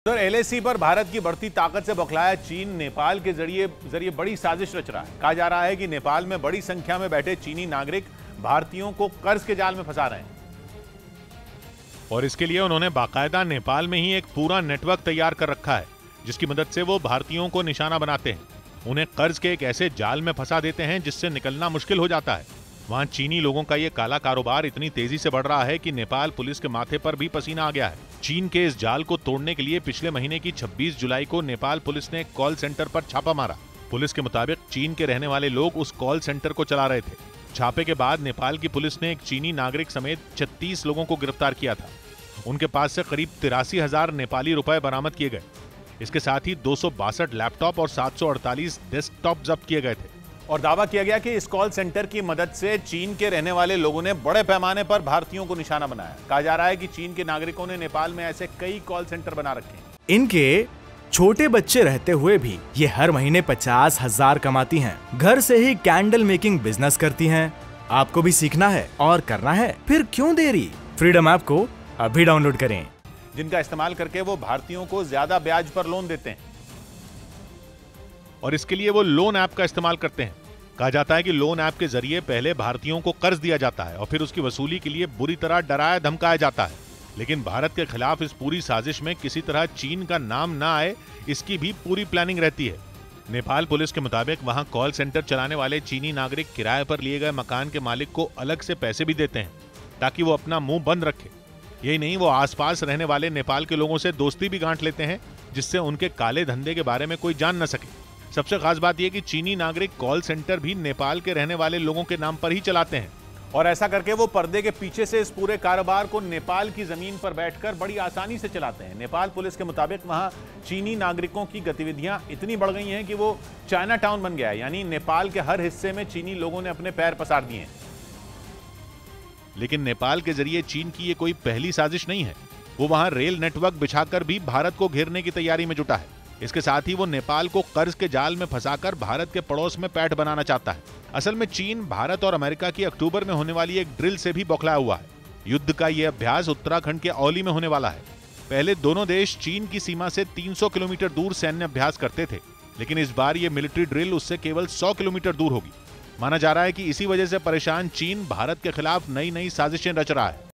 उधर एलएसी पर भारत की बढ़ती ताकत से बौखलाया चीन नेपाल के जरिए बड़ी साजिश रच रहा है। कहा जा रहा है कि नेपाल में बड़ी संख्या में बैठे चीनी नागरिक भारतीयों को कर्ज के जाल में फंसा रहे हैं और इसके लिए उन्होंने बाकायदा नेपाल में ही एक पूरा नेटवर्क तैयार कर रखा है, जिसकी मदद से वो भारतीयों को निशाना बनाते हैं, उन्हें कर्ज के एक ऐसे जाल में फंसा देते हैं जिससे निकलना मुश्किल हो जाता है। वहां चीनी लोगों का ये काला कारोबार इतनी तेजी से बढ़ रहा है कि नेपाल पुलिस के माथे पर भी पसीना आ गया है। चीन के इस जाल को तोड़ने के लिए पिछले महीने की 26 जुलाई को नेपाल पुलिस ने एक कॉल सेंटर पर छापा मारा। पुलिस के मुताबिक चीन के रहने वाले लोग उस कॉल सेंटर को चला रहे थे। छापे के बाद नेपाल की पुलिस ने एक चीनी नागरिक समेत 36 लोगों को गिरफ्तार किया था। उनके पास से करीब 83,000 नेपाली रुपए बरामद किए गए। इसके साथ ही 262 लैपटॉप और 748 डेस्कटॉप जब्त किए गए थे और दावा किया गया कि इस कॉल सेंटर की मदद से चीन के रहने वाले लोगों ने बड़े पैमाने पर भारतीयों को निशाना बनाया। कहा जा रहा है कि चीन के नागरिकों ने नेपाल में ऐसे कई कॉल सेंटर बना रखे हैं। इनके छोटे बच्चे रहते हुए भी ये हर महीने 50,000 कमाती हैं। घर से ही कैंडल मेकिंग बिजनेस करती हैं। आपको भी सीखना है और करना है, फिर क्यों देरी? फ्रीडम ऐप को अभी डाउनलोड करें, जिनका इस्तेमाल करके वो भारतीयों को ज्यादा ब्याज पर लोन देते हैं और इसके लिए वो लोन ऐप का इस्तेमाल करते हैं। कहा जाता है कि लोन ऐप के जरिए पहले भारतीयों को कर्ज दिया जाता है और फिर उसकी वसूली के लिए बुरी तरह डराया धमकाया जाता है। लेकिन भारत के खिलाफ इस पूरी साजिश में किसी तरह चीन का नाम ना आए, इसकी भी पूरी प्लानिंग रहती है। नेपाल पुलिस के मुताबिक वहां कॉल सेंटर चलाने वाले चीनी नागरिक किराए पर लिए गए मकान के मालिक को अलग से पैसे भी देते हैं ताकि वो अपना मुंह बंद रखे। यही नहीं, वो आसपास रहने वाले नेपाल के लोगों से दोस्ती भी गांठ लेते हैं जिससे उनके काले धंधे के बारे में कोई जान न सके। सबसे खास बात यह कि चीनी नागरिक कॉल सेंटर भी नेपाल के रहने वाले लोगों के नाम पर ही चलाते हैं और ऐसा करके वो पर्दे के पीछे से इस पूरे कारोबार को नेपाल की जमीन पर बैठकर बड़ी आसानी से चलाते हैं। नेपाल पुलिस के मुताबिक वहां चीनी नागरिकों की गतिविधियां इतनी बढ़ गई हैं कि वो चाइना टाउन बन गया है, यानी नेपाल के हर हिस्से में चीनी लोगों ने अपने पैर पसार दिए हैं। लेकिन नेपाल के जरिए चीन की ये कोई पहली साजिश नहीं है। वो वहां रेल नेटवर्क बिछाकर भी भारत को घेरने की तैयारी में जुटा है। इसके साथ ही वो नेपाल को कर्ज के जाल में फंसाकर भारत के पड़ोस में पैठ बनाना चाहता है। असल में चीन भारत और अमेरिका की अक्टूबर में होने वाली एक ड्रिल से भी बौखलाया हुआ है। युद्ध का यह अभ्यास उत्तराखंड के औली में होने वाला है। पहले दोनों देश चीन की सीमा से 300 किलोमीटर दूर सैन्य अभ्यास करते थे, लेकिन इस बार ये मिलिट्री ड्रिल उससे केवल 100 किलोमीटर दूर होगी। माना जा रहा है कि इसी वजह से परेशान चीन भारत के खिलाफ नई नई साजिशें रच रहा है।